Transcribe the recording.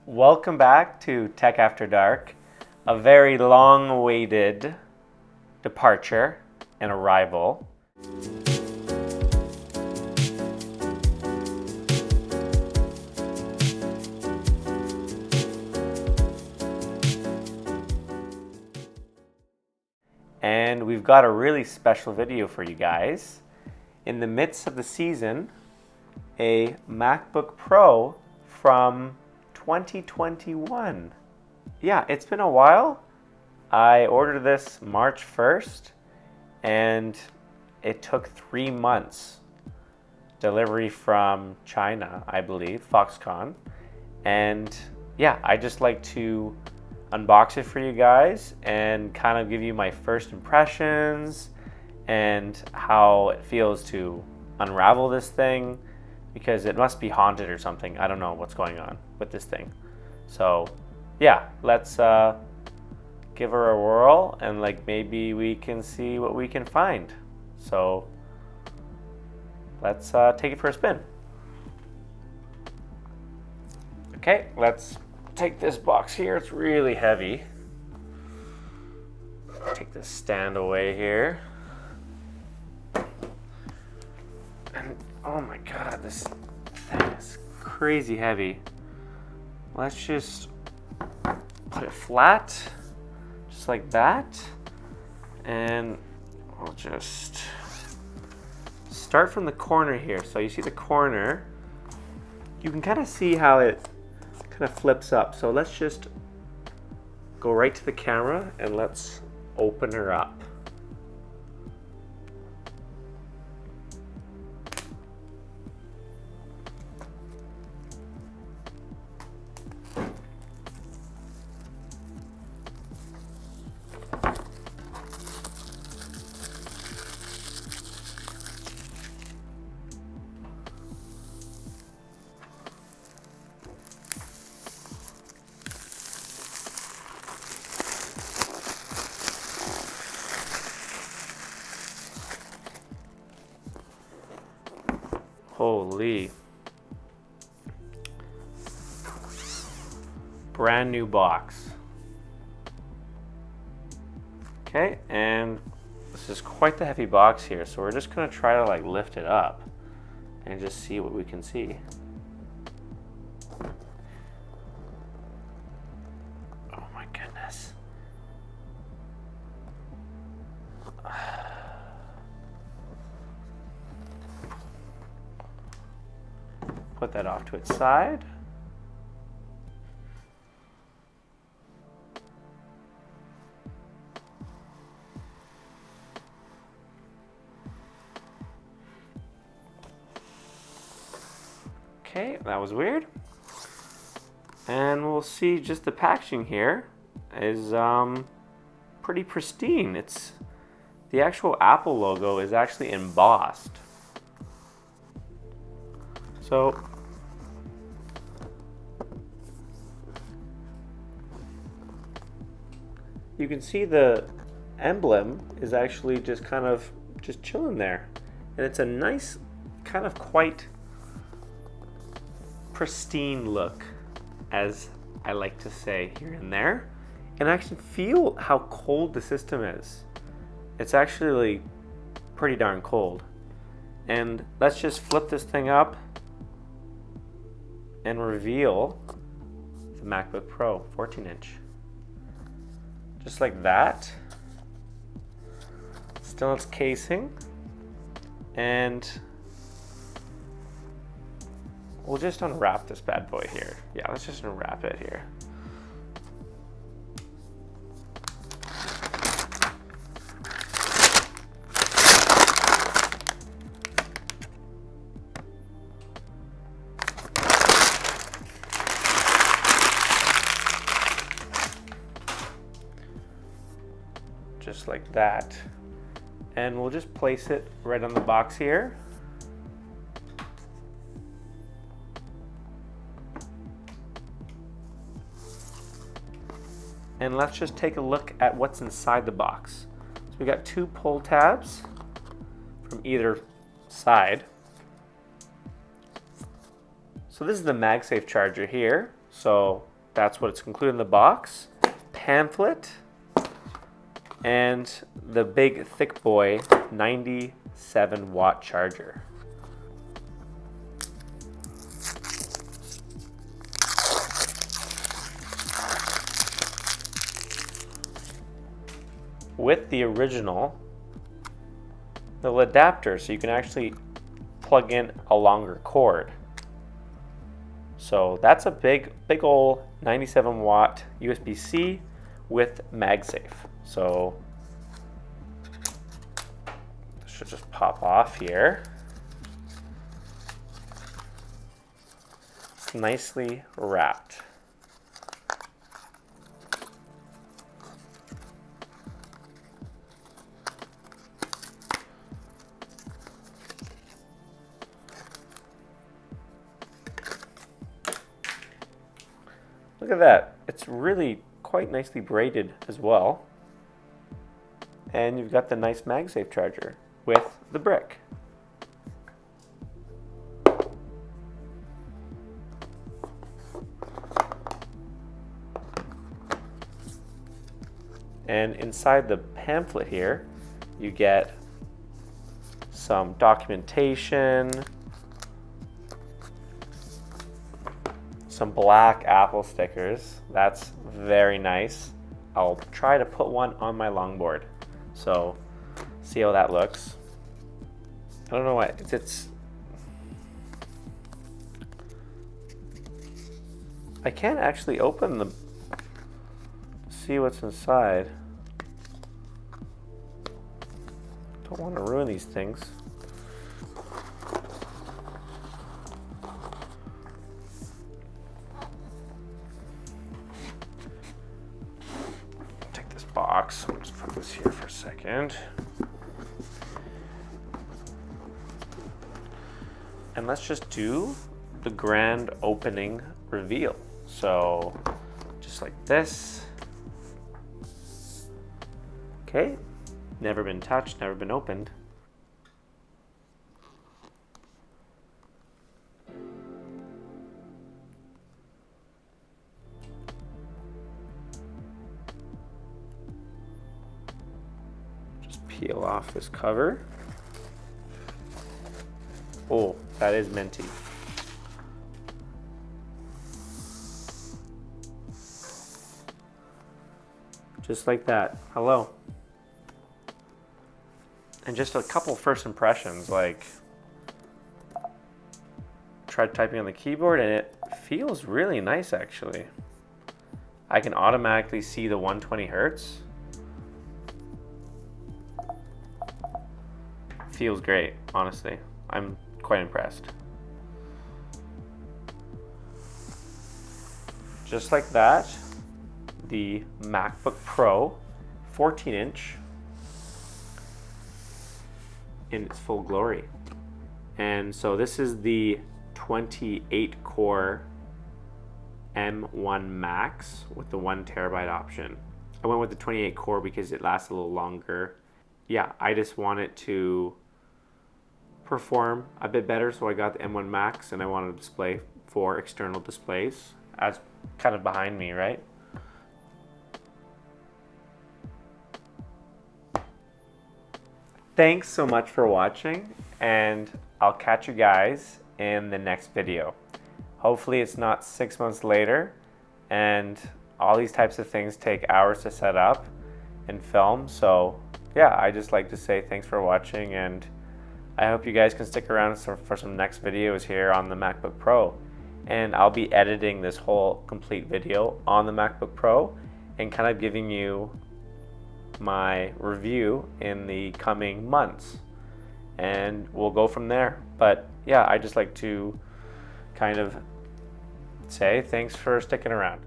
Welcome back to Tech After Dark, a very long-awaited departure and arrival. And we've got a really special video for you guys. In the midst of the season, a MacBook Pro from 2021. Yeah, it's been a while. I ordered this March 1st and it took 3 months. Delivery from China, I believe, Foxconn. And yeah, I just like to unbox it for you guys and kind of give you my first impressions and how it feels to unravel this thing, because it must be haunted or something. I don't know what's going on with this thing. So yeah, let's give her a whirl and maybe we can see what we can find. So let's take it for a spin. Okay, let's take this box here. It's really heavy. Take this stand away here. And oh my god, this thing is crazy heavy. Let's just put it flat, just like that. And we'll just start from the corner here. So you see the corner, you can kind of see how it kind of flips up. So let's just go right to the camera and let's open her up. Holy. Brand new box. Okay, and this is quite the heavy box here, so we're just gonna try to lift it up and just see what we can see. Oh my goodness. Put that off to its side. Okay, that was weird. And we'll see just the packaging here is pretty pristine. It's the actual Apple logo is actually embossed. So you can see the emblem is actually just kind of just chilling there. And it's a nice kind of quite pristine look, as I like to say here and there. And I can feel how cold the system is. It's actually pretty darn cold. And let's just flip this thing up and reveal the MacBook Pro 14-inch. Just like that. Still in its casing. And we'll just unwrap this bad boy here. Yeah, let's just unwrap it here. Just like that. And we'll just place it right on the box here. And let's just take a look at what's inside the box. So we got 2 pull tabs from either side. So this is the MagSafe charger here. So that's what's included in the box. Pamphlet and the big thick boy 97-watt charger. With the original little adapter, so you can actually plug in a longer cord. So that's a big old 97-watt USB-C with MagSafe. So this should just pop off here. It's nicely wrapped. Look at that. It's really quite nicely braided as well. And you've got the nice MagSafe charger with the brick. And inside the pamphlet here, you get some documentation, some black Apple stickers. That's very nice. I'll try to put one on my longboard. So see how that looks. I don't know what it's I can't actually open the see what's inside. Don't want to ruin these things. Box. We'll just put this here for a second. And let's just do the grand opening reveal. So just like this. Okay, never been touched, never been opened. Peel off this cover. Oh, that is minty. Just like that. Hello. And just a couple first impressions, like tried typing on the keyboard and it feels really nice actually. I can automatically see the 120 hertz. Feels great, honestly. I'm quite impressed. Just like that, the MacBook Pro 14-inch in its full glory. And so this is the 28-core M1 Max with the 1 terabyte option. I went with the 28 core because it lasts a little longer. Yeah, I just want it to perform a bit better, so I got the M1 Max, and I wanted a display for external displays, as kind of behind me, right? Thanks so much for watching, and I'll catch you guys in the next video. Hopefully it's not 6 months later, and all these types of things take hours to set up and film, so yeah, I just like to say thanks for watching, and I hope you guys can stick around for some next videos here on the MacBook Pro. And I'll be editing this whole complete video on the MacBook Pro and kind of giving you my review in the coming months. And we'll go from there. But yeah, I just like to kind of say thanks for sticking around.